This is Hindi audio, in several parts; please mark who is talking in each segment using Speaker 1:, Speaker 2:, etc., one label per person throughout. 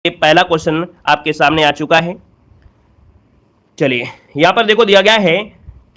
Speaker 1: ये पहला क्वेश्चन आपके सामने आ चुका है। चलिए यहां पर देखो दिया गया है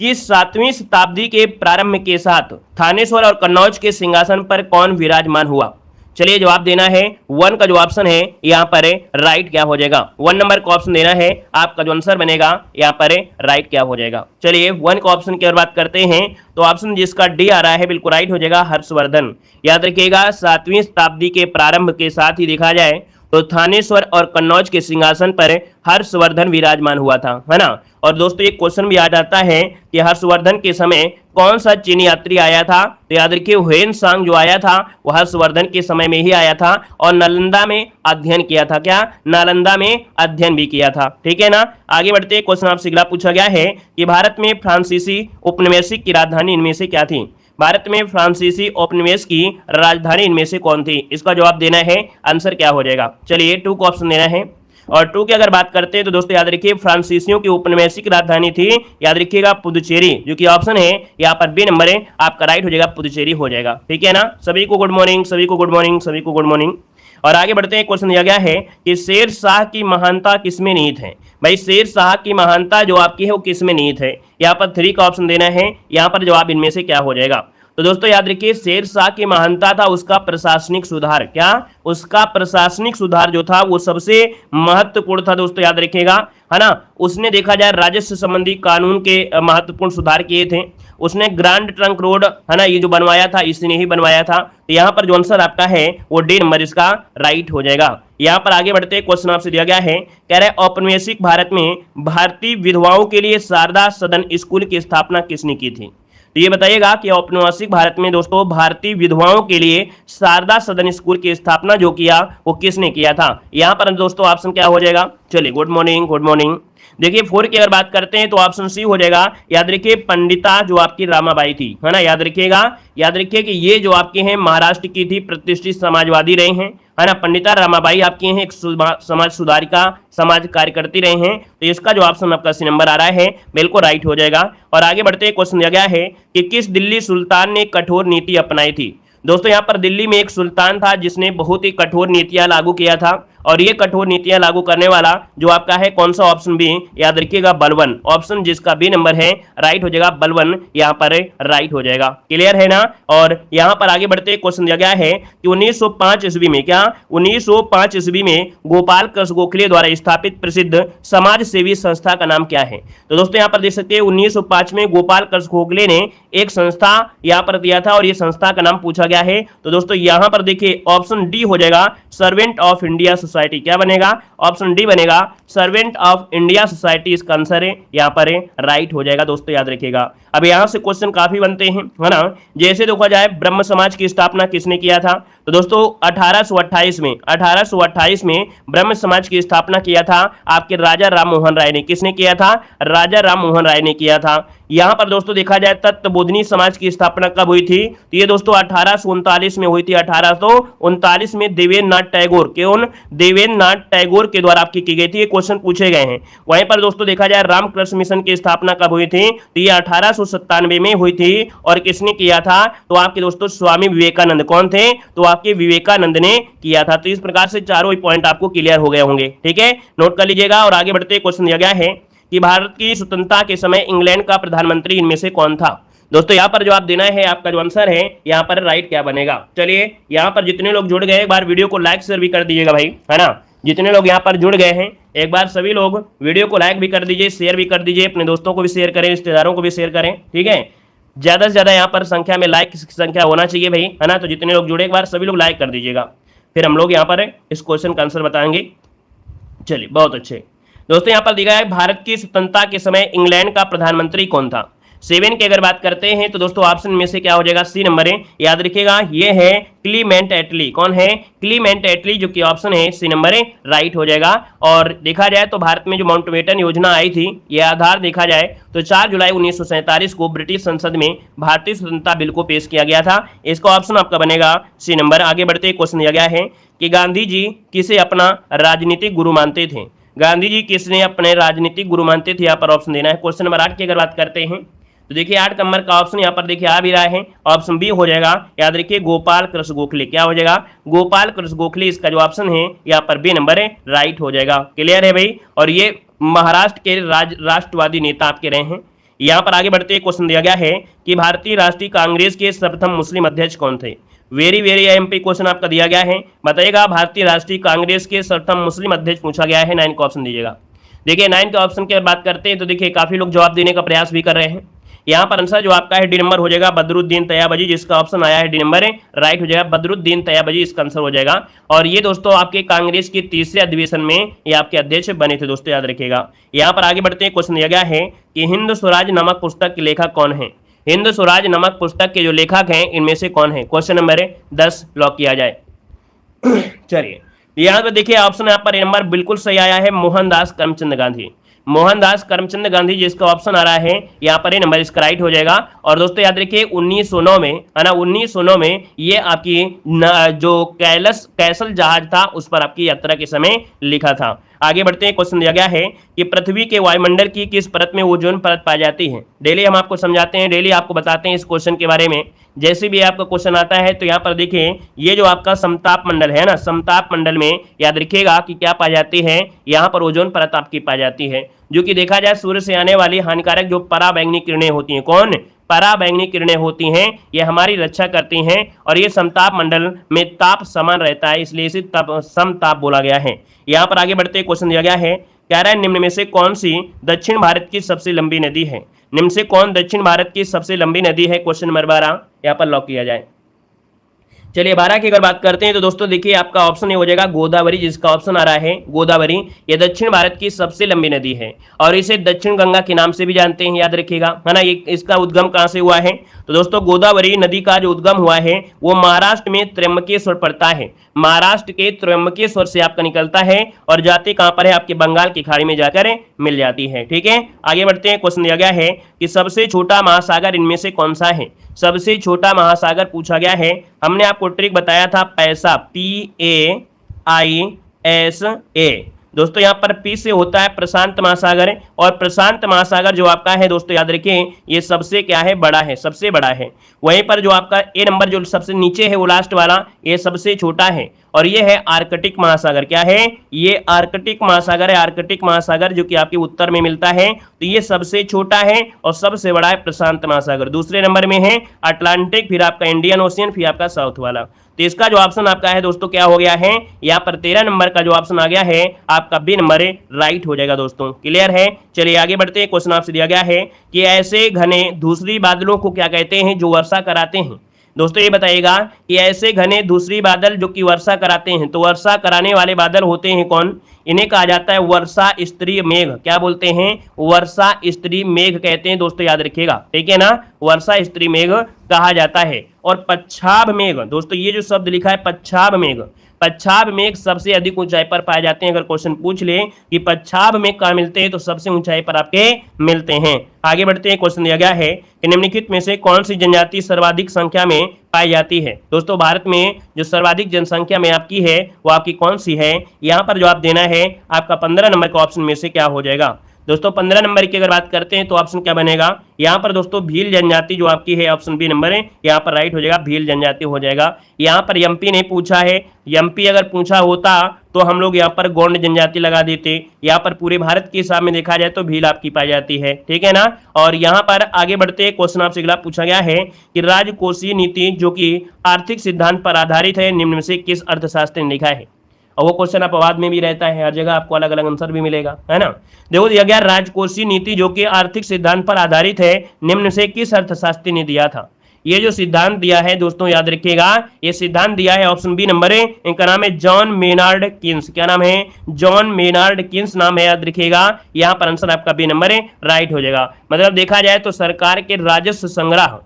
Speaker 1: कि 7वीं शताब्दी के प्रारंभ के साथ थानेश्वर और कन्नौज के सिंहासन पर कौन विराजमान हुआ। चलिए जवाब देना है वन का जो ऑप्शन है यहां पर राइट क्या हो जाएगा, वन नंबर का ऑप्शन देना है, आपका जो आंसर बनेगा यहां पर राइट क्या हो जाएगा। चलिए वन का ऑप्शन की अगर बात करते हैं तो ऑप्शन जिसका डी आ रहा है बिल्कुल राइट हो जाएगा, हर्षवर्धन। याद रखिएगा 7वीं शताब्दी के प्रारंभ के साथ ही देखा जाए तो थानेश्वर और कन्नौज के सिंहासन पर हर्षवर्धन विराजमान हुआ था, है ना। और दोस्तों एक क्वेश्चन भी आ जाता है कि हर्षवर्धन के समय कौन सा चीनी यात्री आया था, तो याद रखिए हुएन सांग जो आया था वो हर्षवर्धन के समय में ही आया था और नालंदा में अध्ययन किया था। क्या, नालंदा में अध्ययन भी किया था, ठीक है ना। आगे बढ़ते क्वेश्चन आपसे अगला पूछा गया है कि भारत में फ्रांसीसी उपनिवेशिक की राजधानी इनमें से क्या थी। भारत में फ्रांसीसी उपनिवेश की राजधानी इनमें से कौन थी, इसका जवाब देना है, आंसर क्या हो जाएगा। चलिए टू का ऑप्शन देना है और टू की अगर बात करते हैं तो दोस्तों याद रखिए फ्रांसीसियों की उपनिवेशिक राजधानी थी, याद रखिएगा पुदुचेरी, जो कि ऑप्शन है यहाँ पर बी नंबर है आपका राइट हो जाएगा, पुदुचेरी हो जाएगा, ठीक है ना। सभी को गुड मॉर्निंग, सभी को गुड मॉर्निंग, सभी को गुड मॉर्निंग। और आगे बढ़ते हैं, क्वेश्चन दिया गया है कि शेर शाह की महानता किसमें निहित है। भाई शेर शाह की महानता जो आपकी है वो किसमें निहित है, यहाँ पर थ्री का ऑप्शन देना है, यहाँ पर जवाब इनमें से क्या हो जाएगा। तो दोस्तों याद रखिए शेर शाह की महानता था उसका प्रशासनिक सुधार, क्या, उसका प्रशासनिक सुधार जो था वो सबसे महत्वपूर्ण था दोस्तों, याद रखिएगा, है ना। उसने देखा जाए राजस्व संबंधी कानून के महत्वपूर्ण सुधार किए थे। उसने ग्रांड ट्रंक रोड, है ना, ये जो बनवाया था इसने ही बनवाया था। तो यहाँ पर जो आंसर आपका है वो डी नंबर इसका राइट हो जाएगा। यहाँ पर आगे बढ़ते क्वेश्चन आपसे दिया गया है, कह रहे औपनिवेशिक भारत में भारतीय विधवाओं के लिए शारदा सदन स्कूल की स्थापना किसने की थी। तो ये बताइएगा कि औपनिवेशिक भारत में दोस्तों भारतीय विधवाओं के लिए शारदा सदन स्कूल की स्थापना जो किया वो किसने किया था। यहां पर दोस्तों ऑप्शन क्या हो जाएगा, चलिए गुड मॉर्निंग, गुड मॉर्निंग। देखिए फोर की अगर बात करते हैं तो ऑप्शन सी हो जाएगा, याद रखिए पंडिता जो आपकी रामाबाई थी, है ना, याद रखिएगा, याद रखिए कि ये जो आपके हैं महाराष्ट्र की थी, प्रतिष्ठित समाजवादी रहे हैं, है ना। पंडिता रामाबाई आपकी हैं एक समाज सुधारिका, समाज कार्यकर्ती रहे हैं। तो इसका जो ऑप्शन आपका सी नंबर आ रहा है बिल्कुल राइट हो जाएगा। और आगे बढ़ते क्वेश्चन दिया गया है कि किस दिल्ली सुल्तान ने कठोर नीति अपनाई थी। दोस्तों यहाँ पर दिल्ली में एक सुल्तान था जिसने बहुत ही कठोर नीतियां लागू किया था और ये कठोर नीतियां लागू करने वाला जो आपका है कौन सा ऑप्शन बी, याद रखिएगा बलबन, ऑप्शन जिसका बी नंबर है राइट हो जाएगा, बलबन यहाँ पर राइट हो जाएगा, क्लियर है ना। और यहाँ पर आगे बढ़ते क्वेश्चन दिया गया है कि 1905 ईस्वी में, क्या 1905 ईस्वी में गोपाल कृष्ण गोखले द्वारा स्थापित प्रसिद्ध समाज सेवी संस्था का नाम क्या है। तो दोस्तों यहाँ पर देख सकते हैं 1905 में गोपाल कृष्ण गोखले ने एक संस्था यहाँ पर दिया था और ये संस्था का नाम पूछा गया है। तो दोस्तों यहाँ पर देखिए ऑप्शन डी हो जाएगा, सर्वेंट ऑफ इंडिया सोसाइटी, क्या बनेगा, ऑप्शन डी बनेगा, सर्वेंट ऑफ इंडिया सोसाइटी इसका आंसर है, यहाँ पर राइट हो जाएगा दोस्तों, याद रखिएगा। अब यहाँ से क्वेश्चन काफी बनते हैं, है ना। जैसे देखा जाए ब्रह्म समाज की स्थापना किसने किया था, तो दोस्तों 1828 में ब्रह्म समाज की स्थापना किया था आपके राजा राम मोहन राय ने। किसने किया था, राजा राम मोहन राय ने किया था। यहां पर दोस्तों देखा जाए तत्वबोधिनी समाज की स्थापना कब हुई थी, तो ये दोस्तों 1839 में हुई थी। 1839 में देवेंद्र नाथ टैगोर, कौन, देवेंद्र नाथ टैगोर के द्वारा आपकी की गई थी, ये क्वेश्चन पूछे गए हैं। वहीं पर दोस्तों देखा जाए रामकृष्ण मिशन की स्थापना कब हुई थी, तो ये 1897 में हुई थी और किसने किया था, तो आपके दोस्तों स्वामी विवेकानंद, कौन थे, तो आपके विवेकानंद ने किया था। तो इस प्रकार से चारों ही पॉइंट आपको क्लियर हो गए होंगे, ठीक है, नोट कर लीजिएगा। और आगे बढ़ते क्वेश्चन दिया गया है कि भारत की स्वतंत्रता के समय इंग्लैंड का प्रधानमंत्री इनमें से कौन था। दोस्तों यहाँ पर जवाब देना है, आपका जो आंसर है यहाँ पर राइट क्या बनेगा। चलिए यहाँ पर जितने लोग जुड़ गए एक बार वीडियो को लाइक शेयर भी कर दीजिएगा भाई, है ना। जितने लोग यहाँ पर जुड़ गए हैं एक बार सभी लोग वीडियो को लाइक भी कर दीजिए, शेयर भी कर दीजिए, अपने दोस्तों को भी शेयर करें, रिश्तेदारों को भी शेयर करें, ठीक है। ज्यादा से ज्यादा यहाँ पर संख्या में लाइक की संख्या होना चाहिए भाई, है ना। तो जितने लोग जुड़े एक बार सभी लोग लाइक कर दीजिएगा, फिर हम लोग यहाँ पर इस क्वेश्चन का आंसर बताएंगे। चलिए बहुत अच्छे दोस्तों, यहाँ पर दिखा है भारत की स्वतंत्रता के समय इंग्लैंड का प्रधानमंत्री कौन था। 7 की अगर बात करते हैं तो दोस्तों ऑप्शन में से क्या हो जाएगा, सी नंबर है, याद रखिएगा ये है क्लीमेंट एटली, कौन है, क्लीमेंट एटली, जो कि ऑप्शन है सी नंबर है राइट हो जाएगा। और देखा जाए तो भारत में जो माउंटबेटन योजना आई थी, ये आधार देखा जाए तो 4 जुलाई 1947 को ब्रिटिश संसद में भारतीय स्वतंत्रता बिल को पेश किया गया था। इसका ऑप्शन आपका बनेगा सी नंबर। आगे बढ़ते क्वेश्चन दिया गया है कि गांधी जी किसे अपना राजनीतिक गुरु मानते थे। गांधी जी किसने अपने राजनीतिक गुरु मानते थे, यहाँ पर ऑप्शन देना है। क्वेश्चन नंबर 8 की अगर बात करते हैं तो देखिए 8 नंबर का ऑप्शन यहाँ पर देखिए आ भी रहा है, ऑप्शन बी हो जाएगा। याद रखिए गोपाल कृष्ण गोखले, क्या हो जाएगा, गोपाल कृष्ण गोखले इसका जो ऑप्शन है यहाँ पर बी नंबर है, राइट हो जाएगा। क्लियर है भाई। और ये महाराष्ट्र के राष्ट्रवादी नेता आपके रहे हैं। यहाँ पर आगे बढ़ते क्वेश्चन दिया गया है कि भारतीय राष्ट्रीय कांग्रेस के सर्वप्रथम मुस्लिम अध्यक्ष कौन थे। वेरी वेरी एमपी क्वेश्चन आपका दिया गया है, बताइएगा भारतीय राष्ट्रीय कांग्रेस के सर्वप्रथम मुस्लिम अध्यक्ष पूछा गया है। 9 का ऑप्शन दीजिएगा। देखिए 9 के ऑप्शन की बात करते हैं तो देखिए काफी लोग जवाब देने का प्रयास भी कर रहे हैं। यहाँ पर आंसर जो आपका है डी नंबर हो जाएगा बदरुद्दीन तैयबजी, जिसका ऑप्शन आया है डी नंबर है, राइट हो जाएगा। बदरुद्दीन तैयबजी इसका आंसर हो जाएगा। और ये दोस्तों आपके कांग्रेस के तीसरे अधिवेशन में ये आपके अध्यक्ष बने थे दोस्तों, याद रखिएगा। यहाँ पर आगे बढ़ते हैं, क्वेश्चन दिया गया है कि हिंद स्वराज नामक पुस्तक के लेखक कौन है। हिंद स्वराज नामक पुस्तक के जो लेखक हैं इनमें से कौन है, क्वेश्चन नंबर 10 लॉक किया जाए। चलिए यहाँ पर देखिए ऑप्शन यहाँ पर नंबर बिल्कुल सही आया है, मोहनदास करमचंद गांधी। मोहनदास करमचंद गांधी जिसका ऑप्शन आ रहा है यहाँ पर नंबर इसका राइट हो जाएगा। और दोस्तों याद रखिए 1909 में है ना, 1909 में ये आपकी जो कैसल जहाज था उस पर आपकी यात्रा के समय लिखा था। आगे बढ़ते हैं, क्वेश्चन दिया गया है कि पृथ्वी के वायुमंडल की किस परत में ओजोन परत पाई जाती है। डेली हम आपको समझाते हैं, डेली आपको बताते हैं इस क्वेश्चन के बारे में। जैसे भी आपका क्वेश्चन आता है तो यहाँ पर देखिए ये जो आपका समताप मंडल है ना, समताप मंडल में याद रखिएगा कि क्या पाई जाती है, यहाँ पर ओजोन परत आपकी पाई जाती है, जो कि देखा जाए सूर्य से आने वाली हानिकारक जो पराबैंगनी किरणें होती हैं, कौन, पराबैंगनी किरणें होती हैं, ये हमारी रक्षा करती हैं। और ये समताप मंडल में ताप समान रहता है, इसलिए इसे समताप बोला गया है। यहाँ पर आगे बढ़ते क्वेश्चन दिया गया है, कह रहा है निम्न में से कौन सी दक्षिण भारत की सबसे लंबी नदी है। निम्न से कौन दक्षिण भारत की सबसे लंबी नदी है, क्वेश्चन नंबर 12 यहाँ पर लॉक किया जाए। चलिए 12 की अगर बात करते हैं तो दोस्तों देखिए आपका ऑप्शन ये हो जाएगा गोदावरी, जिसका ऑप्शन आ रहा है गोदावरी। ये दक्षिण भारत की सबसे लंबी नदी है और इसे दक्षिण गंगा के नाम से भी जानते हैं, याद रखिएगा, है ना। ये इसका उद्गम कहां से हुआ है, तो दोस्तों गोदावरी नदी का जो उद्गम हुआ है वो महाराष्ट्र में त्र्यंबकेश्वर पड़ता है। महाराष्ट्र के त्र्यंबकेश्वर से आपका निकलता है और जाते कहां पर है, आपके बंगाल की खाड़ी में जाकर मिल जाती है। ठीक है, आगे बढ़ते हैं, क्वेश्चन दिया गया है कि सबसे छोटा महासागर इनमें से कौन सा है। सबसे छोटा महासागर पूछा गया है। हमने आपको ट्रिक बताया था पैसा, PAISA। दोस्तों यहाँ पर पी से होता है प्रशांत महासागर, और प्रशांत महासागर जो आपका है दोस्तों याद रखें ये सबसे क्या है, बड़ा है, सबसे बड़ा है। वहीं पर जो आपका ए नंबर जो सबसे नीचे है वो लास्ट वाला, ये सबसे छोटा है और ये है आर्कटिक महासागर। क्या है, ये आर्कटिक महासागर है। आर्कटिक महासागर जो कि आपके उत्तर में मिलता है, तो ये सबसे छोटा है और सबसे बड़ा है प्रशांत महासागर। दूसरे नंबर में है अटलांटिक, फिर आपका इंडियन ओशियन, फिर आपका साउथ वाला। तो इसका जो ऑप्शन आपका है दोस्तों क्या हो गया है, यहाँ पर 13 नंबर का जो ऑप्शन आ गया है आपका बी नंबर राइट हो जाएगा दोस्तों। क्लियर है। चलिए आगे बढ़ते हैं, क्वेश्चन आपसे दिया गया है कि ऐसे घने धूसरी बादलों को क्या कहते हैं जो वर्षा कराते हैं। दोस्तों ये बताइएगा कि ऐसे घने धूसरी बादल जो कि वर्षा कराते हैं, तो वर्षा कराने वाले बादल होते हैं कौन, इन्हें कहा जाता है वर्षा स्त्री मेघ। क्या बोलते हैं, वर्षा स्त्री मेघ कहते हैं दोस्तों, याद रखिएगा, ठीक है ना, वर्षा स्त्री मेघ कहा जाता है। और पच्छाद मेघ, दोस्तों ये जो शब्द लिखा है पच्छाद मेघ, पच्छाद मेघ सबसे अधिक ऊंचाई पर पाए जाते हैं। अगर क्वेश्चन पूछ ले कि पच्छाद मेघ कहाँ मिलते हैं, तो सबसे ऊंचाई पर आपके मिलते हैं। आगे बढ़ते हैं, क्वेश्चन दिया गया है कि निम्नलिखित में से कौन सी जनजाति सर्वाधिक संख्या में पाई जाती है। दोस्तों भारत में जो सर्वाधिक जनसंख्या में आपकी है वो आपकी कौन सी है, यहाँ पर जवाब देना है आपका 15 नंबर का ऑप्शन में से क्या हो जाएगा। दोस्तों 15 नंबर की अगर बात करते हैं तो ऑप्शन क्या बनेगा, यहाँ पर दोस्तों भील जनजाति जो आपकी है, ऑप्शन बी नंबर है, यहाँ पर राइट हो जाएगा, भील जनजाति हो जाएगा। यहाँ पर एमपी ने पूछा है, एमपी अगर पूछा होता तो हम लोग यहाँ पर गौंड जनजाति लगा देते। यहाँ पर पूरे भारत के हिसाब में देखा जाए तो भील आपकी पाई जाती है, ठीक है ना। और यहाँ पर आगे बढ़ते क्वेश्चन आपसे अगला पूछा गया है कि राजकोषीय नीति जो कि आर्थिक सिद्धांत पर आधारित है, निम्न में से किस अर्थशास्त्री ने लिखा है। और वो क्वेश्चन आप बाद में भी रहता है, हर जगह आपको अलग अलग आंसर भी मिलेगा, है ना। देखो दिया गया राजकोषीय नीति जो कि आर्थिक सिद्धांत पर आधारित है, निम्न से किस अर्थशास्त्री ने दिया था। ये जो सिद्धांत दिया है दोस्तों याद रखिएगा, ये सिद्धांत दिया है ऑप्शन बी नंबर है, इनका नाम है जॉन मेनार्ड किन्स। क्या नाम है, जॉन मेनार्ड किन्स नाम है, याद रखिएगा। यहाँ पर आंसर आपका बी नंबर है, राइट हो जाएगा। मतलब देखा जाए तो सरकार के राजस्व संग्रह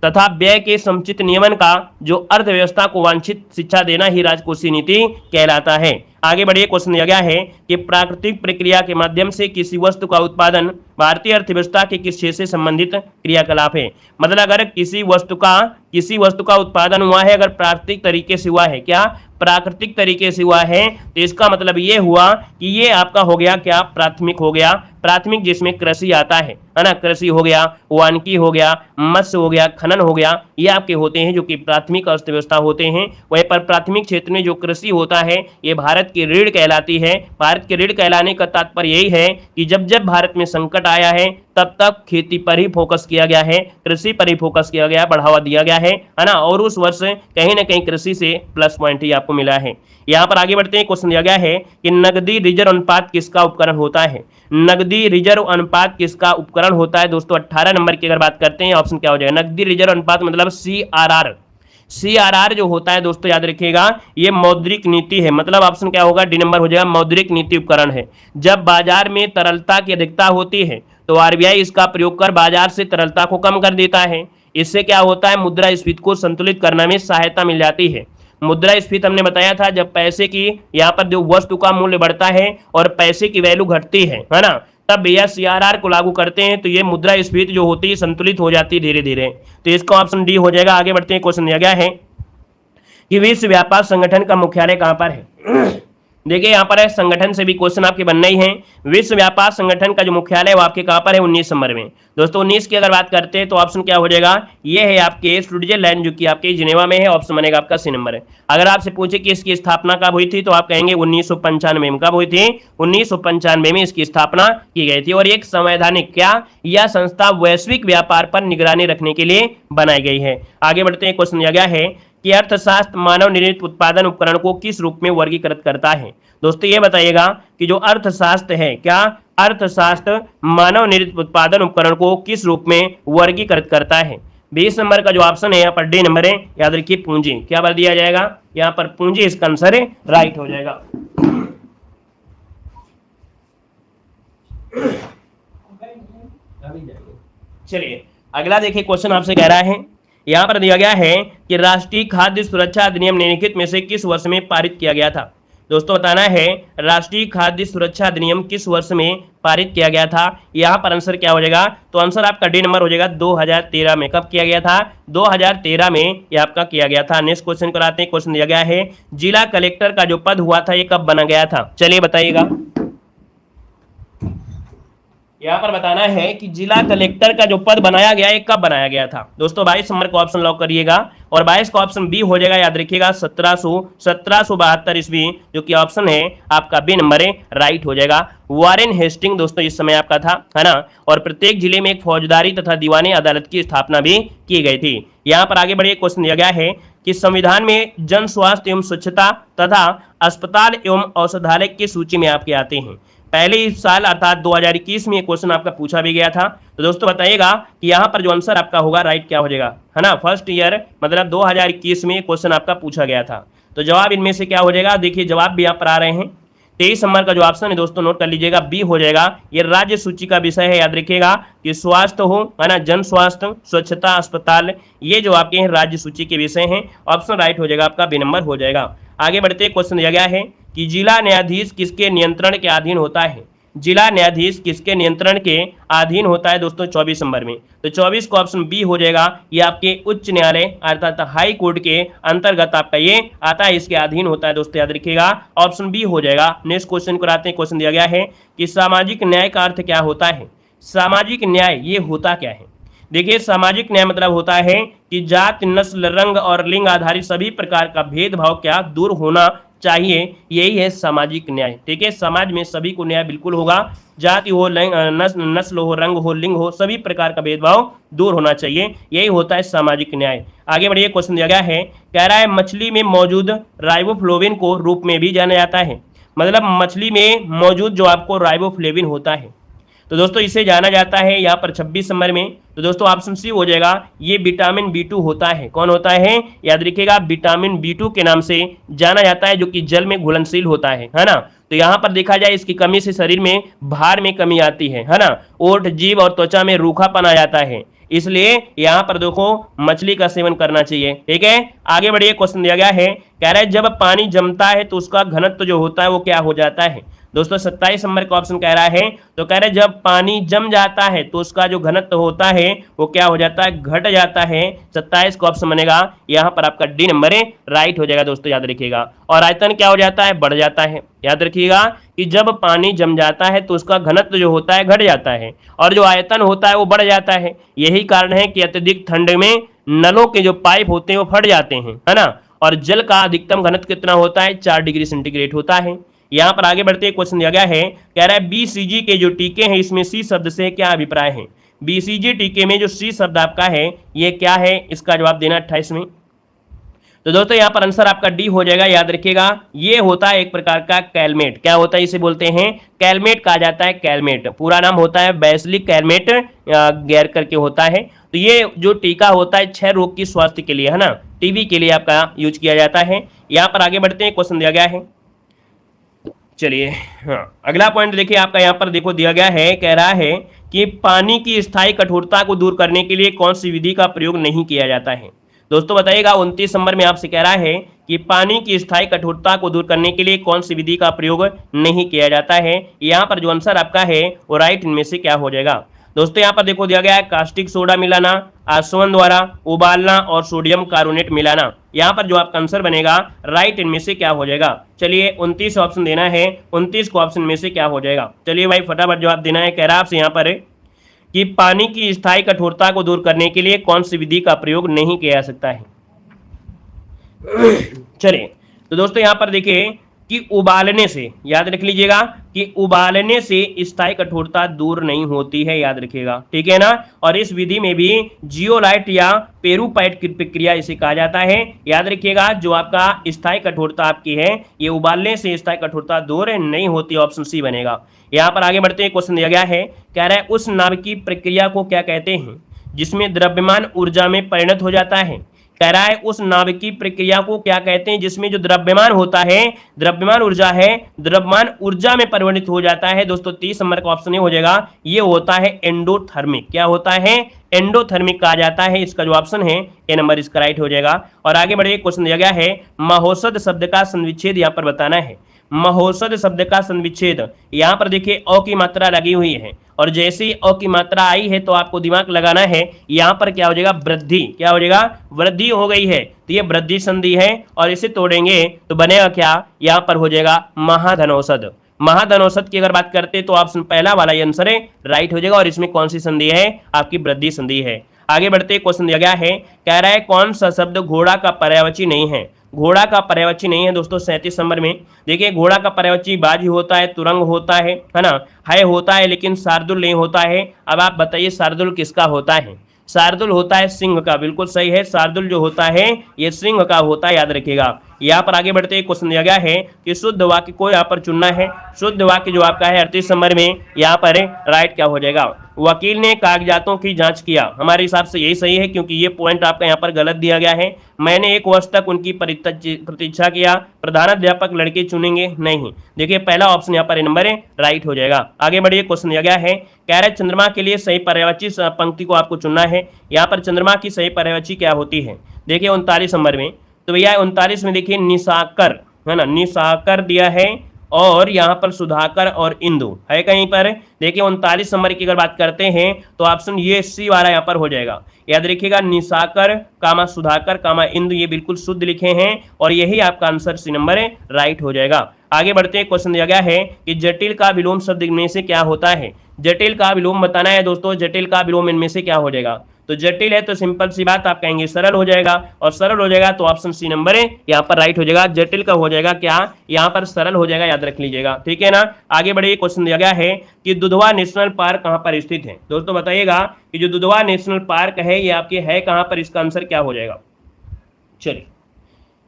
Speaker 1: तथा व्यय के समुचित नियमन का जो अर्थव्यवस्था को वांछित शिक्षा देना ही राजकोषीय नीति कहलाता है। आगे बढ़िए, क्वेश्चन दिया गया है कि प्राकृतिक प्रक्रिया के माध्यम से किसी वस्तु का उत्पादन भारतीय अर्थव्यवस्था के किस क्षेत्र से संबंधित क्रियाकलाप है। मतलब अगर किसी वस्तु का उत्पादन हुआ है, अगर प्राकृतिक तरीके से हुआ है, क्या प्राकृतिक तरीके से हुआ है, तो इसका मतलब ये हुआ कि ये आपका हो गया क्या, प्राथमिक हो गया। प्राथमिक जिसमें कृषि आता है ना, कृषि हो गया, वानिकी हो गया, मत्स्य हो गया, खनन हो गया, ये आपके होते हैं जो कि प्राथमिक अर्थव्यवस्था होते हैं। वहीं पर प्राथमिक क्षेत्र में जो कृषि होता है ये भारत की रीढ़ कहलाती है। भारत की रीढ़ कहलाने का तात्पर्य यही है कि जब जब भारत में संकट आया है तब तक खेती पर ही फोकस किया गया है, कृषि पर ही फोकस किया गया, बढ़ावा दिया गया है ना। और उस वर्ष कहीं ना कहीं कृषि से प्लस पॉइंट ही आपको मिला है। यहाँ पर आगे बढ़ते हैं, क्वेश्चन दिया गया है कि नकदी रिजर्व अनुपात किसका उपकरण होता है। नकदी रिजर्व अनुपात किसका उपकरण होता है दोस्तों, 18 नंबर की अगर बात करते हैं ऑप्शन क्या हो जाएगा, नकदी रिजर्व अनुपात मतलब CRR। CRR जो होता है दोस्तों याद रखिएगा ये मौद्रिक नीति है, मतलब ऑप्शन क्या होगा, डी नंबर हो जाएगा, मौद्रिक नीति उपकरण है। जब बाजार में तरलता की अधिकता होती है तो आरबीआई इसका प्रयोग कर बाजार से तरलता को कम कर देता है। इससे क्या होता है, मुद्रास्फीति को संतुलित करने में सहायता मिल जाती है। मुद्रास्फीति हमने बताया था जब पैसे की यहाँ पर जो वस्तु का मूल्य बढ़ता है और पैसे की वैल्यू घटती है ना, तब भैया CRR को लागू करते हैं तो ये मुद्रास्फीति जो होती है संतुलित हो जाती है धीरे धीरे। तो इसका ऑप्शन डी हो जाएगा। आगे बढ़ते हैं, क्वेश्चन दिया गया है कि विश्व व्यापार संगठन का मुख्यालय कहां पर है। देखिए यहाँ पर है, संगठन से भी क्वेश्चन आपके बनना ही है। विश्व व्यापार संगठन का जो मुख्यालय है वो आपके कहां पर है, 19 नंबर में। दोस्तों 19 की अगर बात करते हैं तो ऑप्शन क्या हो जाएगा, ये है आपके स्विट्जरलैंड जो कि आपके जिनेवा में है, ऑप्शन बनेगा आपका सी नंबर है। अगर आपसे पूछे कि इसकी स्थापना कब हुई थी तो आप कहेंगे 1995 में। कब हुई थी, 1995 में इसकी स्थापना की गई थी। और एक संवैधानिक क्या, यह संस्था वैश्विक व्यापार पर निगरानी रखने के लिए बनाई गई है। आगे बढ़ते हैं, क्वेश्चन दिया गया है कि अर्थशास्त्र मानव निर्मित उत्पादन उपकरण को किस रूप में वर्गीकृत करता है। दोस्तों ये बताइएगा कि जो अर्थशास्त्र है, क्या अर्थशास्त्र मानव निर्मित उत्पादन उपकरण को किस रूप में वर्गीकृत करता है। 20 नंबर का जो ऑप्शन है यहाँ पर डी नंबर है, याद रखिए पूंजी। क्या बात दिया जाएगा, यहाँ पर पूंजी इसका आंसर है, राइट हो जाएगा। चलिए अगला देखिए, क्वेश्चन आपसे कह रहा है, यहां पर दिया गया है कि राष्ट्रीय खाद्य सुरक्षा अधिनियम निम्नलिखित में से किस वर्ष में पारित किया गया था। दोस्तों बताना है राष्ट्रीय खाद्य सुरक्षा अधिनियम किस वर्ष में पारित किया गया था। यहां पर आंसर क्या हो जाएगा, तो आंसर आपका डी नंबर हो जाएगा 2013 में। कब किया गया था, 2013 में यह आपका किया गया था। नेक्स्ट क्वेश्चन कराते हैं, क्वेश्चन दिया गया है जिला कलेक्टर का जो पद हुआ था ये कब बना गया था, चलिए बताइएगा। यहाँ पर बताना है कि जिला कलेक्टर का जो पद बनाया गया है कब बनाया गया था। दोस्तों 22 नंबर का ऑप्शन लॉक करिएगा और 22 का ऑप्शन बी हो जाएगा, याद रखिएगा 1772 ईस्वी, जो कि ऑप्शन है आपका बी नंबर है, राइट हो जाएगा। वारेन हेस्टिंग दोस्तों इस समय आपका था, है ना। और प्रत्येक जिले में एक फौजदारी तथा दीवानी अदालत की स्थापना भी की गई थी। यहाँ पर आगे बढ़िए, क्वेश्चन दिया गया है कि संविधान में जन स्वास्थ्य एवं स्वच्छता तथा अस्पताल एवं औषधालय की सूची में आपके आते हैं। पहले इस साल अर्थात 2021 में क्वेश्चन आपका पूछा भी गया था। तो दोस्तों बताइएगा कि यहाँ पर जो आंसर आपका होगा राइट क्या हो जाएगा, है ना। फर्स्ट ईयर मतलब 2021 में क्वेश्चन आपका पूछा गया था। तो जवाब इनमें से क्या हो जाएगा, देखिए जवाब भी यहाँ पर आ रहे हैं। 23 नंबर का जो ऑप्शन है दोस्तों नोट कर लीजिएगा, बी हो जाएगा। ये राज्य सूची का विषय है, याद रखिएगा कि स्वास्थ्य हो, है ना, जन स्वास्थ्य, स्वच्छता, अस्पताल, ये जो आपके हैं राज्य सूची के विषय हैं। ऑप्शन राइट हो जाएगा आपका, बी नंबर हो जाएगा। आगे बढ़ते, क्वेश्चन दिया गया है कि जिला न्यायाधीश किसके नियंत्रण के अधीन होता है। जिला न्यायाधीश किसके नियंत्रण के अधीन होता है दोस्तों, 24 नंबर में। तो 24 का ऑप्शन बी हो जाएगा, ये आपके उच्च न्यायालय अर्थात हाई कोर्ट के अंतर्गत आपका ये आता है, इसके अधीन होता है दोस्तों, याद रखिएगा ऑप्शन बी हो जाएगा। नेक्स्ट क्वेश्चन को आते हैं, क्वेश्चन दिया गया है कि सामाजिक न्याय का अर्थ क्या होता है। सामाजिक न्याय ये होता क्या है। देखिए सामाजिक न्याय मतलब होता है कि जाति, नस्ल, रंग और लिंग आधारित सभी प्रकार का भेदभाव क्या दूर होना चाहिए, यही है सामाजिक न्याय। ठीक है, समाज में सभी को न्याय बिल्कुल होगा, जाति हो, नस्ल हो, रंग हो, लिंग हो, सभी प्रकार का भेदभाव दूर होना चाहिए, यही होता है सामाजिक न्याय। आगे बढ़िए, क्वेश्चन दिया गया है, कह रहा है मछली में मौजूद राइबोफ्लेविन को रूप में भी जाना जाता है। मतलब मछली में मौजूद जो आपको राइबोफ्लेविन होता है, तो दोस्तों इसे जाना जाता है यहाँ पर 26 नंबर में। तो दोस्तों ऑप्शन सी हो जाएगा, ये विटामिन B2 होता है। कौन होता है, याद रखिएगा विटामिन B2 के नाम से जाना जाता है, जो कि जल में घुलनशील होता है ना। तो यहाँ पर देखा जाए इसकी कमी से शरीर में भार में कमी आती है ना। ओठ, जीभ और त्वचा में रूखापन आ जाता है, इसलिए यहाँ पर देखो मछली का सेवन करना चाहिए। ठीक है, आगे बढ़िए, क्वेश्चन दिया गया है, कह रहा है जब पानी जमता है तो उसका घनत्व जो होता है वो क्या हो जाता है। दोस्तों 27 नंबर का ऑप्शन कह रहा है, तो कह रहे जब पानी जम जाता है तो उसका जो घनत्व होता है वो क्या हो जाता है, घट जाता है। 27 का ऑप्शन बनेगा यहाँ पर आपका डी नंबर राइट हो जाएगा दोस्तों, याद रखिएगा। और आयतन क्या हो जाता है, बढ़ जाता है। याद रखिएगा कि जब पानी जम जाता है तो उसका घनत्व जो होता है घट जाता है और जो आयतन होता है वो बढ़ जाता है। यही कारण है कि अत्यधिक ठंड में नलों के जो पाइप होते हैं वो फट जाते हैं, है ना। और जल का अधिकतम घनत्व कितना होता है, 4 डिग्री सेंटीग्रेड होता है। यहाँ पर आगे बढ़ते क्वेश्चन दिया गया है, कह रहा है बीसीजी के जो टीके हैं इसमें सी शब्द से क्या अभिप्राय है। बीसीजी टीके में जो सी शब्द आपका है ये क्या है, इसका जवाब देना 28 में। तो दोस्तों यहाँ पर आंसर आपका डी हो जाएगा। याद रखिएगा ये होता है एक प्रकार का कैलमेट। क्या होता है, इसे बोलते हैं कैलमेट कहा जाता है। कैलमेट पूरा नाम होता है वैसलिक कैलमेट गैर करके होता है। तो ये जो टीका होता है क्षय रोग की स्वास्थ्य के लिए, है ना, टीबी के लिए आपका यूज किया जाता है। यहाँ पर आगे बढ़ते हैं, क्वेश्चन दिया गया है, चलिए हाँ अगला पॉइंट देखिए आपका यहाँ पर देखो दिया गया है, कह रहा है कि पानी की स्थायी कठोरता को दूर करने के लिए कौन सी विधि का प्रयोग नहीं किया जाता है। दोस्तों बताइएगा 29 नंबर में आपसे कह रहा है कि पानी की स्थायी कठोरता को दूर करने के लिए कौन सी विधि का प्रयोग नहीं किया जाता है। यहाँ पर जो आंसर आपका है वो राइट इनमें से क्या हो जाएगा। दोस्तों यहाँ पर देखो दिया गया है कास्टिक सोडा मिलाना, आसवन द्वारा उबालना और सोडियम कार्बोनेट मिलाना। यहाँ पर जो आपका आंसर बनेगा राइट इनमें से क्या हो जाएगा। चलिए 29 ऑप्शन देना है, 29 को ऑप्शन में से क्या हो जाएगा। चलिए भाई फटाफट जवाब देना है। कह रहा है आपसे यहाँ पर कि पानी की स्थायी कठोरता को दूर करने के लिए कौन सी विधि का प्रयोग नहीं किया जा सकता है। चलिए तो दोस्तों यहाँ पर देखिए कि उबालने से, याद रख लीजिएगा कि उबालने से स्थायी कठोरता दूर नहीं होती है, याद रखिएगा, ठीक है ना। और इस विधि में भी जियोलाइट या पेरूपाइट की प्रक्रिया इसे कहा जाता है। याद रखिएगा जो आपका स्थायी कठोरता आपकी है ये उबालने से स्थायी कठोरता दूर नहीं होती, ऑप्शन सी बनेगा। यहाँ पर आगे बढ़ते हैं, क्वेश्चन दिया गया है, कह रहा है उस नाभिकीय प्रक्रिया को क्या कहते हैं जिसमें द्रव्यमान ऊर्जा में परिणत हो जाता है। कह रहा है उस नाभिकीय प्रक्रिया को क्या कहते हैं जिसमें जो द्रव्यमान होता है, द्रव्यमान ऊर्जा है, द्रव्यमान ऊर्जा में परिवर्तित हो जाता है। दोस्तों 30 नंबर का ऑप्शन हो जाएगा, ये होता है एंडोथर्मिक। क्या होता है, एंडोथर्मिक कहा जाता है। इसका जो ऑप्शन है ए नंबर इसका राइट हो जाएगा। और आगे बढ़िए, क्वेश्चन दिया गया है महोषध शब्द का संविच्छेद यहाँ पर बताना है। महोषध शब्द का संविच्छेद, यहाँ पर देखिए अ की मात्रा लगी हुई है और जैसे ही अ की मात्रा आई है तो आपको दिमाग लगाना है, यहाँ पर क्या हो जाएगा, वृद्धि। क्या हो जाएगा, वृद्धि हो गई है तो ये वृद्धि संधि है और इसे तोड़ेंगे तो बनेगा क्या, यहाँ पर हो जाएगा महाधनौषध। महाधनौषध की अगर बात करते तो ऑप्शन पहला वाला ये आंसर है राइट हो जाएगा। और इसमें कौन सी संधि है, आपकी वृद्धि संधि है। आगे बढ़ते क्वेश्चन दिया गया है, कह रहा है कौन सा शब्द घोड़ा का पर्यायवाची नहीं है। घोड़ा का पर्यायवाची नहीं है दोस्तों 37 नंबर में। देखिए घोड़ा का पर्यायवाची बाजी होता है, तुरंग होता है ना, है होता है, लेकिन शार्दुल नहीं होता है। अब आप बताइए शार्दुल किसका होता है। शार्दुल होता है सिंह का, बिल्कुल सही है। शार्दुल जो होता है ये सिंह का होता है, याद रखिएगा। यहाँ पर आगे बढ़ते क्वेश्चन दिया गया है कि शुद्ध वाक्य को यहाँ पर चुनना है। शुद्ध वाक्य जो आपका है 38 नंबर में, यहाँ पर राइट क्या हो जाएगा, वकील ने कागजातों की जांच किया। हमारे हिसाब से यही सही है क्योंकि ये पॉइंट आपका यहाँ पर गलत दिया गया है। मैंने 1 वर्ष तक उनकी प्रतीक्षा किया। प्रधानाध्यापक लड़के चुनेंगे नहीं। देखिए पहला ऑप्शन यहाँ पर नंबर राइट हो जाएगा। आगे बढ़िए, क्वेश्चन दिया गया है, कह रहे चंद्रमा के लिए सही पर्यायवाची पंक्ति को आपको चुनना है। यहाँ पर चंद्रमा की सही पर्यायवाची क्या होती है। देखिए 39 नंबर में, तो भैया 39 में देखिए निशाकर, है ना, निशाकर दिया है और यहाँ पर सुधाकर और इंदु है कहीं पर। देखिए 39 नंबर की अगर बात करते हैं तो ऑप्शन ये सी वाला यहाँ पर हो जाएगा। याद रखिएगा निशाकर कामा सुधाकर कामा इंदु, ये बिल्कुल शुद्ध लिखे हैं और यही आपका आंसर सी नंबर राइट हो जाएगा। आगे बढ़ते हैं, क्वेश्चन दिया गया है कि जटिल का विलोम शब्द इनमें से क्या होता है। जटिल का विलोम बताना है दोस्तों। जटिल का विलोम इनमें से क्या हो जाएगा। तो जटिल है तो सिंपल सी बात आप कहेंगे सरल हो जाएगा, और सरल हो जाएगा तो ऑप्शन सी नंबर है यहाँ पर राइट हो जाएगा। जटिल का हो जाएगा क्या, यहाँ पर सरल हो जाएगा, याद रख लीजिएगा, ठीक है ना। आगे बढ़िए, क्वेश्चन दिया गया है कि दुधवा नेशनल पार्क कहाँ पर स्थित है। दोस्तों बताइएगा कि जो दुधवा नेशनल पार्क है ये आपके है कहाँ पर, इसका आंसर क्या हो जाएगा। चलिए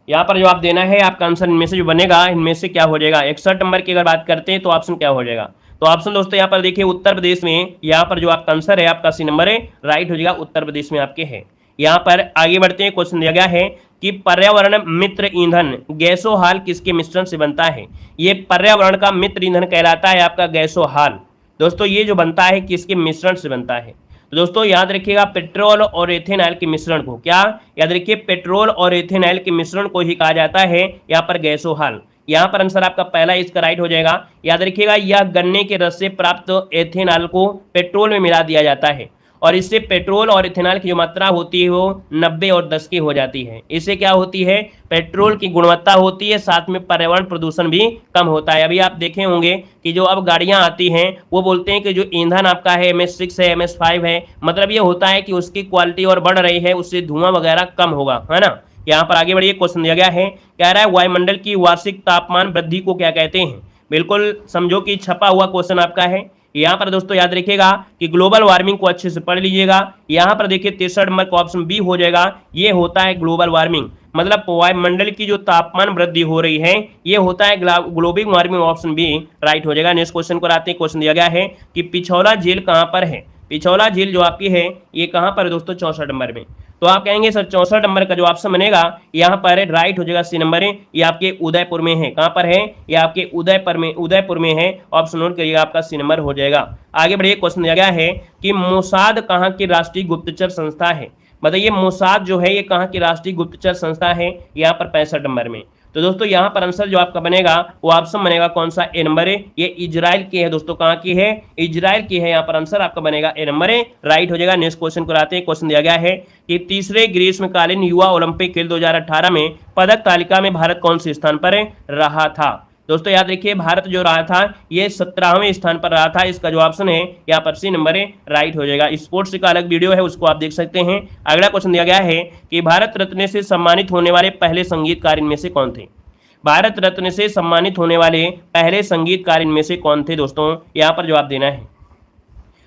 Speaker 1: यहाँ पर जवाब देना है, आपका आंसर इनमें से जो बनेगा इनमें से क्या हो जाएगा। 61 नंबर की अगर बात करते हैं तो ऑप्शन क्या हो जाएगा। तो ऑप्शन दोस्तों यहाँ पर देखिए उत्तर प्रदेश में, यहाँ पर जो आपका आंसर है आपका सी नंबर है राइट हो जाएगा, उत्तर प्रदेश में आपके है। यहाँ पर आगे बढ़ते हैं, क्वेश्चन दिया गया है कि पर्यावरण मित्र ईंधन गैसोहाल किसके मिश्रण से बनता है। ये पर्यावरण का मित्र ईंधन कहलाता है आपका गैसोहाल। दोस्तों ये जो बनता है किसके मिश्रण से बनता है। तो दोस्तों याद रखिएगा पेट्रोल और एथेनॉल के मिश्रण को, क्या याद रखिए, पेट्रोल और एथेनॉल के मिश्रण को ही कहा जाता है यहाँ पर गैसोहाल। यहाँ पर आंसर आपका पहला इसका राइट हो जाएगा। याद रखिएगा, यह गन्ने के रस से प्राप्त एथेनॉल को पेट्रोल में मिला दिया जाता है और इससे पेट्रोल और इथेनॉल की जो मात्रा होती है वो 90 और 10 की हो जाती है। इससे क्या होती है, पेट्रोल की गुणवत्ता होती है, साथ में पर्यावरण प्रदूषण भी कम होता है। अभी आप देखे होंगे कि जो अब गाड़ियां आती हैं वो बोलते हैं कि जो ईंधन आपका है MS6 है, MS5 है, मतलब ये होता है कि उसकी क्वालिटी और बढ़ रही है, उससे धुआं वगैरह कम होगा, है ना। यहाँ पर आगे बढ़िए, क्वेश्चन दिया गया है, कह रहा है वायुमंडल की वार्षिक तापमान वृद्धि को क्या कहते हैं। बिल्कुल समझो कि छपा हुआ क्वेश्चन आपका है। यहाँ पर दोस्तों याद रखिएगा कि ग्लोबल वार्मिंग को अच्छे से पढ़ लीजिएगा। यहाँ पर देखिए 63 नंबर का ऑप्शन बी हो जाएगा, ये होता है ग्लोबल वार्मिंग, मतलब वायुमंडल की जो तापमान वृद्धि हो रही है ये होता है global warming, option B right हो जाएगा। नेक्स्ट क्वेश्चन को आते हैं। क्वेश्चन दिया गया है कि पिछौला झील कहाँ पर है। पिछौला झील जो आपकी है ये कहाँ पर है दोस्तों, 64 नंबर में। तो आप कहेंगे सर 64 नंबर का जो ऑप्शन बनेगा यहाँ पर राइट हो जाएगा, सी नंबर है, ये आपके उदयपुर में है। कहाँ पर है, ये आपके उदयपुर में है, ऑप्शन नोट करिएगा, आपका सी नंबर हो जाएगा। आगे बढ़िए, क्वेश्चन दिया गया है कि मोसाद कहाँ की राष्ट्रीय गुप्तचर संस्था है। बताइए मोसाद जो है ये कहाँ की राष्ट्रीय गुप्तचर संस्था है, यहाँ पर 65 नंबर में। तो दोस्तों यहाँ पर आंसर जो आपका बनेगा वो ऑप्शन बनेगा कौन सा, ए नंबर है, ये इजराइल की है दोस्तों। कहाँ की है, इजराइल की है। यहाँ पर आंसर आपका बनेगा ए नंबर है, राइट हो जाएगा। नेक्स्ट क्वेश्चन को आते हैं। क्वेश्चन दिया गया है कि तीसरे ग्रीष्मकालीन युवा ओलंपिक खेल 2018 में पदक तालिका में भारत कौन से स्थान पर रहा था। दोस्तों याद रखिए, भारत जो रहा था ये 17वें स्थान पर रहा था। इसका जो ऑप्शन है यहाँ पर सी नंबर है, राइट हो जाएगा। स्पोर्ट्स का अलग वीडियो है, उसको आप देख सकते हैं। अगला क्वेश्चन दिया गया है कि भारत रत्न से सम्मानित होने वाले पहले संगीतकार इनमें से कौन थे। भारत रत्न से सम्मानित होने वाले पहले संगीतकार इनमें से कौन थे दोस्तों, यहाँ पर जवाब देना है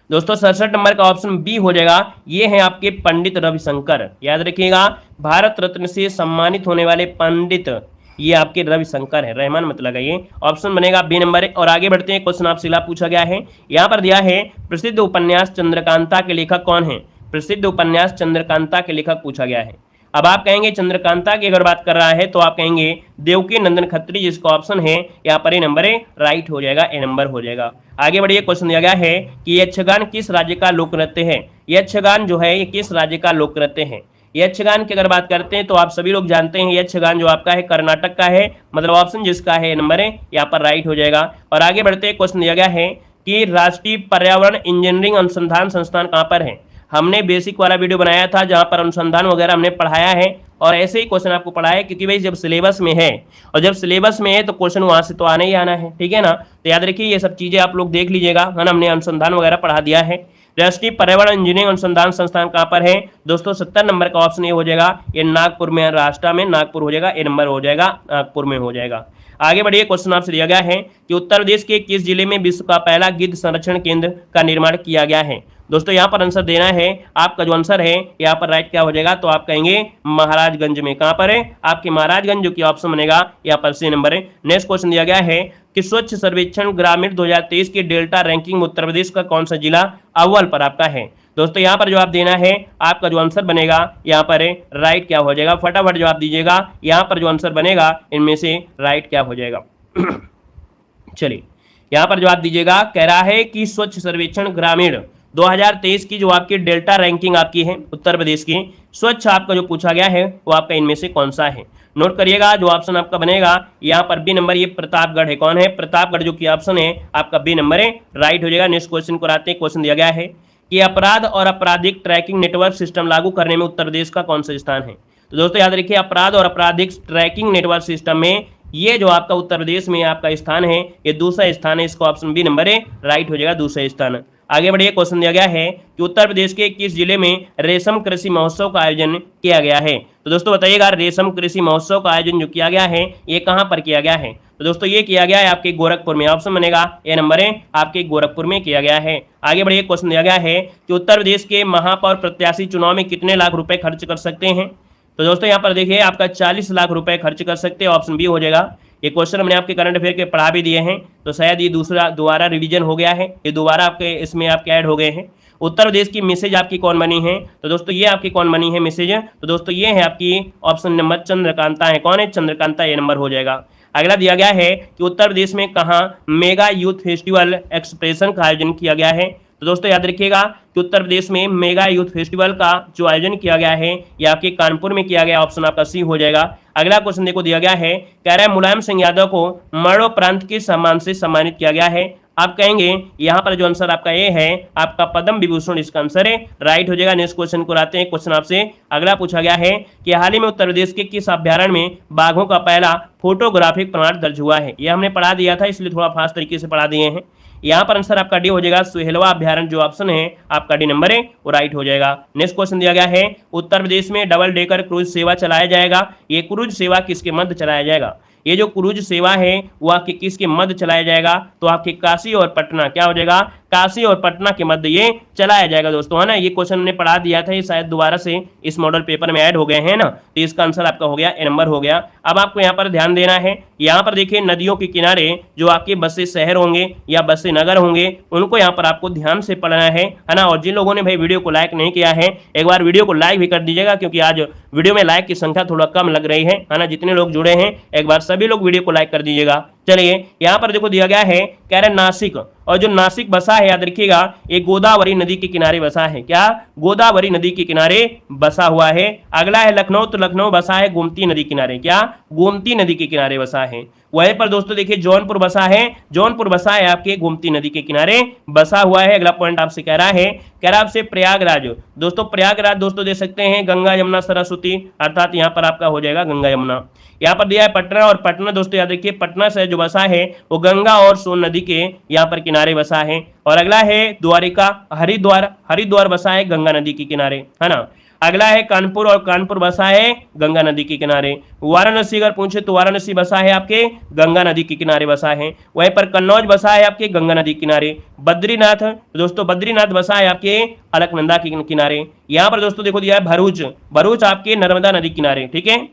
Speaker 1: दोस्तों। 67 नंबर का ऑप्शन बी हो जाएगा, ये है आपके पंडित रविशंकर। याद रखिएगा, भारत रत्न से सम्मानित होने वाले पंडित ये आपके रविशंकर है, रहमान मत लगाइए, ऑप्शन बनेगा बी नंबर। और आगे बढ़ते हैं, क्वेश्चन आपसे पूछा गया है, यहाँ पर दिया है प्रसिद्ध उपन्यास चंद्रकांता के लेखक कौन है। प्रसिद्ध उपन्यास चंद्रकांता के लेखक पूछा गया है। अब आप कहेंगे चंद्रकांता की अगर बात कर रहा है तो आप कहेंगे देवकी नंदन खत्री, जिसका ऑप्शन है यहाँ पर ए नंबर है, राइट हो जाएगा, ए नंबर हो जाएगा। आगे बढ़िए, क्वेश्चन दिया गया है कि यक्षगान किस राज्य का लोक नृत्य है। यक्षगान जो है ये किस राज्य का लोक नृत्य है। यक्षगान की अगर बात करते हैं तो आप सभी लोग जानते हैं यक्षगान जो आपका है कर्नाटक का है, मतलब ऑप्शन जिसका है नंबर है, यहाँ पर राइट हो जाएगा। और आगे बढ़ते हैं, क्वेश्चन दिया गया है कि राष्ट्रीय पर्यावरण इंजीनियरिंग अनुसंधान संस्थान कहाँ पर है। हमने बेसिक वाला वीडियो बनाया था जहाँ पर अनुसंधान वगैरह हमने पढ़ाया है, और ऐसे ही क्वेश्चन आपको पढ़ाया है, क्योंकि भाई जब सिलेबस में है और जब सिलेबस में है तो क्वेश्चन वहां से तो आना ही आना है, ठीक है ना। तो याद रखिए ये सब चीजें आप लोग देख लीजिएगा, है ना, हमने अनुसंधान वगैरह पढ़ा दिया है। राष्ट्रीय पर्यावरण इंजीनियरिंग अनुसंधान संस्थान कहाँ पर है दोस्तों, 70 नंबर का ऑप्शन ये हो जाएगा, ये नागपुर में, महाराष्ट्र में नागपुर हो जाएगा, ए नंबर हो जाएगा, नागपुर में हो जाएगा। आगे बढ़िए, क्वेश्चन आपसे दिया गया है कि उत्तर प्रदेश के किस जिले में विश्व का पहला गिद्ध संरक्षण केंद्र का निर्माण किया गया है। दोस्तों यहाँ पर आंसर देना है, आपका जो आंसर है यहाँ पर राइट क्या हो जाएगा, तो आप कहेंगे महाराजगंज में। कहाँ पर है, आपके महाराजगंज, जो कि ऑप्शन बनेगा यहाँ पर सी नंबर है। नेक्स्ट क्वेश्चन दिया गया है कि स्वच्छ सर्वेक्षण ग्रामीण 2023 की डेल्टा रैंकिंग में उत्तर प्रदेश का कौन सा जिला अव्वल पर आपका है। दोस्तों यहाँ पर जवाब देना है, आपका जो आंसर बनेगा यहाँ पर है राइट क्या हो जाएगा, फटाफट जवाब दीजिएगा। यहाँ पर जो आंसर बनेगा इनमें से राइट क्या हो जाएगा चलिए यहाँ पर जवाब दीजिएगा। कह रहा है कि स्वच्छ सर्वेक्षण ग्रामीण 2023 की जो आपकी डेल्टा रैंकिंग आपकी है उत्तर प्रदेश की, स्वच्छ आपका जो पूछा गया है वो आपका इनमें से कौन सा है। नोट करिएगा, जो ऑप्शन आपका बनेगा यहाँ पर बी नंबर, ये प्रतापगढ़ है। कौन है, प्रतापगढ़, जो कि ऑप्शन है आपका बी नंबर है, राइट हो जाएगा। नेक्स्ट क्वेश्चन को आते हैं। क्वेश्चन दिया गया है कि अपराध और आपराधिक ट्रैकिंग नेटवर्क सिस्टम लागू करने में उत्तर प्रदेश का कौन सा स्थान है। तो दोस्तों याद रखिए, अपराध और आपराधिक ट्रैकिंग नेटवर्क सिस्टम में ये जो आपका उत्तर प्रदेश में आपका स्थान है ये दूसरा स्थान है, इसका ऑप्शन बी नंबर है, राइट हो जाएगा, दूसरा स्थान। आगे बढ़िए, क्वेश्चन दिया गया है कि उत्तर प्रदेश के किस जिले में रेशम कृषि महोत्सव का आयोजन किया गया है। तो दोस्तों बताइएगा, रेशम कृषि महोत्सव का आयोजन जो किया गया है ये कहाँ पर किया गया है। तो दोस्तों ये किया गया है आपके गोरखपुर में, ऑप्शन बनेगा ए नंबर है, आपके गोरखपुर में किया गया है। आगे बढ़िए, क्वेश्चन दिया गया है कि उत्तर प्रदेश के महापौर प्रत्याशी चुनाव में कितने लाख रुपए खर्च कर सकते हैं। तो दोस्तों यहाँ पर देखिए, आपका 40 लाख रुपए खर्च कर सकते हैं, ऑप्शन बी हो जाएगा। ये क्वेश्चन हमने आपके करंट अफेयर के पढ़ा भी दिए हैं, तो शायद ये दोबारा रिवीजन हो गया है, ये दोबारा आपके इसमें आपके ऐड हो गए हैं। उत्तर प्रदेश की मिसेज आपकी कौन बनी है। तो दोस्तों ये आपकी कौन बनी है मिसेज, तो दोस्तों ये है आपकी ऑप्शन नंबर चंद्रकांता है। कौन है, चंद्रकांता, ये नंबर हो जाएगा। अगला दिया गया है कि उत्तर प्रदेश में कहाँ मेगा यूथ फेस्टिवल एक्सप्रेशन का आयोजन किया गया है। तो दोस्तों याद रखिएगा कि उत्तर प्रदेश में मेगा यूथ फेस्टिवल का जो आयोजन किया गया है ये आपके कानपुर में किया गया, ऑप्शन आपका सी हो जाएगा। अगला क्वेश्चन देखो दिया गया है, कह रहा है मुलायम सिंह यादव को मरणोपरांत किस सम्मान से सम्मानित किया गया है। आप कहेंगे यहां पर जो आंसर आपका ए है आपका पद्म विभूषण इसका आंसर है, राइट हो जाएगा। नेक्स्ट क्वेश्चन को आते हैं। क्वेश्चन आपसे अगला पूछा गया है कि हाल ही में उत्तर प्रदेश के किस अभ्यारण्य में बाघों का पहला फोटोग्राफिक प्रमाण दर्ज हुआ है। यह हमने पढ़ा दिया था, इसलिए थोड़ा फास्ट तरीके से पढ़ा दिए हैं। यहाँ पर आंसर आपका डी हो जाएगा, सुहेलवा अभ्यारण्य जो ऑप्शन है आपका डी नंबर है वो राइट हो जाएगा। नेक्स्ट क्वेश्चन दिया गया है, उत्तर प्रदेश में डबल डेकर क्रूज सेवा चलाया जाएगा। ये क्रूज सेवा किसके मध्य चलाया जाएगा। ये जो क्रूज सेवा है वो आपके किसके मध्य चलाया जाएगा, तो आपके काशी और पटना, क्या हो जाएगा, काशी और पटना के मध्य ये चलाया जाएगा दोस्तों, है ना। ये क्वेश्चन हमने पढ़ा दिया था, ये शायद दोबारा से इस मॉडल पेपर में ऐड हो गए हैं ना, तो इसका आंसर आपका हो गया ए नंबर हो गया। अब आपको यहाँ पर ध्यान देना है, यहाँ पर देखिए नदियों के किनारे जो आपके बसे शहर होंगे या बसे नगर होंगे उनको यहाँ पर आपको ध्यान से पढ़ना है ना। और जिन लोगों ने भाई वीडियो को लाइक नहीं किया है एक बार वीडियो को लाइक भी कर दीजिएगा, क्योंकि आज वीडियो में लाइक की संख्या थोड़ा कम लग रही है ना। जितने लोग जुड़े हैं एक बार सभी लोग वीडियो को लाइक कर दीजिएगा। चलिए यहाँ पर देखो दिया गया है, कह रहे नासिक, और जो नासिक बसा है याद रखिएगा ये गोदावरी नदी के किनारे बसा है। क्या, गोदावरी नदी के किनारे बसा हुआ है। अगला है लखनऊ, तो लखनऊ बसा है गोमती नदी किनारे। क्या, गोमती नदी के किनारे बसा है। वहीं पर दोस्तों देखिए जौनपुर बसा है, जौनपुर बसा है आपके गोमती नदी के किनारे बसा हुआ है। अगला पॉइंट आपसे कह रहा है, कह रहा आपसे प्रयागराज, दोस्तों प्रयागराज दोस्तों दे सकते हैं गंगा यमुना सरस्वती, अर्थात यहाँ पर आपका हो जाएगा गंगा यमुना। यहाँ पर दिया है पटना, और पटना दोस्तों याद रखिए पटना से जो बसा है वो गंगा और सोन नदी के यहाँ पर किनारे बसा है। और अगला है द्वारिका, हरिद्वार, हरिद्वार बसा है गंगा नदी के किनारे, है ना। अगला है कानपुर, और कानपुर बसा है गंगा नदी के किनारे। वाराणसी अगर पूछे तो वाराणसी बसा है आपके गंगा नदी के किनारे बसा है। वहीं पर कन्नौज बसा है आपके गंगा नदी के किनारे। बद्रीनाथ, दोस्तों बद्रीनाथ बसा है आपके अलकनंदा के किनारे। यहाँ पर दोस्तों देखो दिया है भरूच, भरूच आपके नर्मदा नदी किनारे, ठीक है।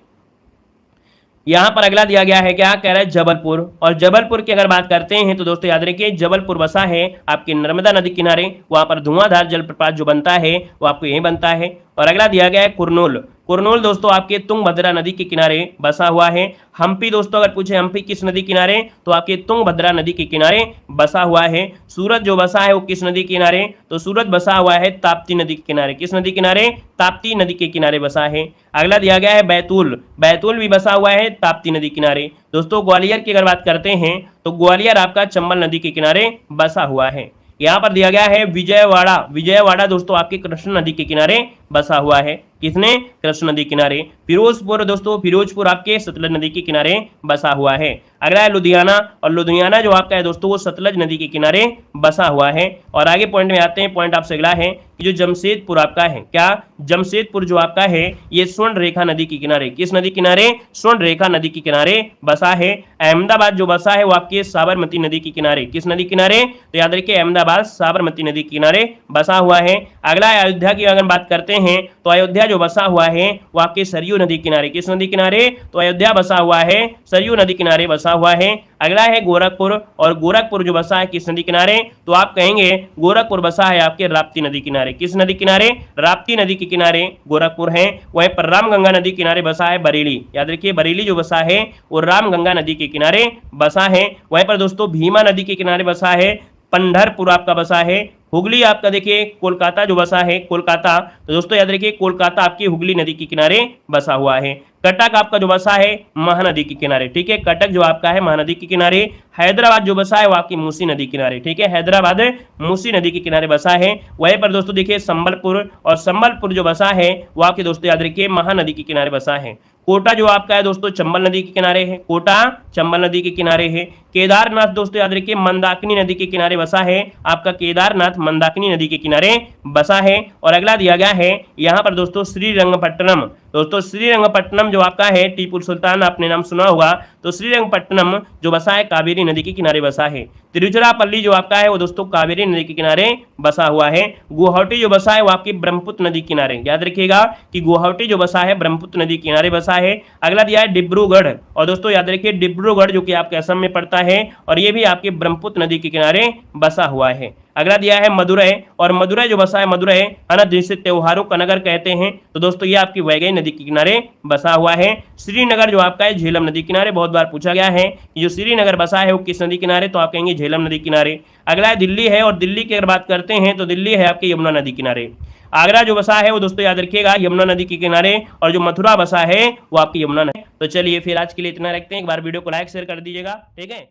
Speaker 1: यहाँ पर अगला दिया गया है, क्या कह रहा है जबलपुर, और जबलपुर की अगर बात करते हैं तो दोस्तों याद रखिए जबलपुर बसा है आपके नर्मदा नदी किनारे। वहां पर धुआंधार जलप्रपात जो बनता है वो आपको यही बनता है। और अगला दिया गया है कुरनूल, कुरनूल दोस्तों आपके तुंगभद्रा नदी के किनारे बसा हुआ है। हम्पी दोस्तों अगर पूछे हम्पी किस नदी किनारे, तो आपके तुंगभद्रा नदी के किनारे बसा हुआ है। सूरत जो बसा है वो किस नदी के किनारे, तो सूरत बसा हुआ है ताप्ती नदी के किनारे। किस नदी किनारे, ताप्ती नदी के किनारे बसा है। अगला दिया गया है बैतूल, बैतूल भी बसा हुआ है ताप्ती नदी किनारे। दोस्तों ग्वालियर की अगर बात करते हैं तो ग्वालियर आपका चंबल नदी के किनारे बसा हुआ है। यहाँ पर दिया गया है विजयवाड़ा, विजयवाड़ा दोस्तों आपके कृष्ण नदी के किनारे बसा हुआ है। किसने, कृष्ण नदी किनारे। फिरोजपुर दोस्तों, फिरोजपुर आपके सतलज नदी के किनारे बसा हुआ है। अगला है लुधियाना, और लुधियाना जो आपका है दोस्तों वो सतलज नदी के किनारे बसा हुआ है। और आगे पॉइंट में आते हैं, पॉइंट आपसे अगला है कि जो जमशेदपुर आपका है, क्या जमशेदपुर जो आपका है ये स्वर्ण रेखा नदी के किनारे, किस नदी किनारे, स्वर्ण रेखा नदी के किनारे बसा है। अहमदाबाद जो बसा है वो आपके साबरमती नदी के किनारे, किस नदी किनारे, तो याद रखिए अहमदाबाद साबरमती नदी के किनारे बसा हुआ है। अगला है अयोध्या की अगर बात करते हैं तो अयोध्या जो बसा हुआ है वो आपके सरयू नदी किनारे, किस नदी किनारे, तो अयोध्या बसा हुआ है सरयू नदी किनारे बसा हुआ है। अगला है गोरखपुर, और गोरखपुर जो बसा है किस नदी किनारे, तो आप कहेंगे गोरखपुर बसा है आपके राप्ती नदी किनारे। किस नदी किनारे, राप्ती नदी के किनारे गोरखपुर है। वहीं पर रामगंगा नदी किनारे बसा है बरेली, याद रखिए बरेली जो बसा है वो रामगंगा नदी के किनारे बसा है। वहीं पर दोस्तों भीमा नदी के किनारे बसा है पंढरपुर आपका बसा है। हुगली आपका देखिए कोलकाता जो बसा है कोलकाता, तो दोस्तों याद रखिए कोलकाता आपकी हुगली नदी के किनारे बसा हुआ है। कटक आपका जो बसा है महानदी के किनारे, ठीक है, कटक जो आपका है महानदी के किनारे। हैदराबाद जो बसा है वो आपकी मूसी नदी किनारे, ठीक है, हैदराबाद मूसी नदी के किनारे बसा है। वहीं पर दोस्तों देखिए संबलपुर, और संबलपुर जो बसा है वो आपके दोस्तों याद रखिए महानदी के किनारे बसा है। कोटा जो आपका है दोस्तों चंबल नदी के किनारे है, कोटा चंबल नदी के किनारे है। केदारनाथ दोस्तों याद रखिए मंदाकिनी नदी के किनारे बसा है, आपका केदारनाथ मंदाकिनी नदी के किनारे बसा है। और अगला दिया गया है यहाँ पर दोस्तों श्रीरंगपट्टनम, दोस्तों श्रीरंगपट्टनम जो आपका है टीपू सुल्तान आपने नाम सुना होगा, तो श्रीरंगपट्टनम जो बसा है कावेरी नदी के किनारे बसा है। तिरुचिरापल्ली जो आपका है वो दोस्तों कावेरी नदी के किनारे बसा हुआ है। गुवाहाटी जो बसा है वो आपकी ब्रह्मपुत्र नदी किनारे, याद रखिएगा कि गुवाहाटी जो बसा है ब्रह्मपुत्र नदी किनारे बसा है। अगला दिया है डिब्रूगढ़, और दोस्तों याद रखिए डिब्रूगढ़ जो कि आपके असम में पड़ता है और ये भी आपके ब्रह्मपुत्र नदी के किनारे बसा हुआ है। अगला दिया है मदुरै, और मदुरै जो बसा है मदुरै है ना जिसे त्योहारों का नगर कहते हैं, तो दोस्तों ये आपकी वैगई नदी के किनारे बसा हुआ है। श्रीनगर जो आपका है झेलम नदी किनारे, बहुत बार पूछा गया है कि जो श्रीनगर बसा है वो किस नदी किनारे, तो आप कहेंगे झेलम नदी किनारे। अगला है दिल्ली है, और दिल्ली की अगर बात करते हैं तो दिल्ली है आपके यमुना नदी किनारे। आगरा जो बसा है वो दोस्तों याद रखिएगा यमुना नदी के किनारे, और जो मथुरा बसा है वो आपकी यमुना नदी। तो चलिए फिर आज के लिए इतना रखते हैं, एक बार वीडियो को लाइक शेयर कर दीजिएगा, ठीक है।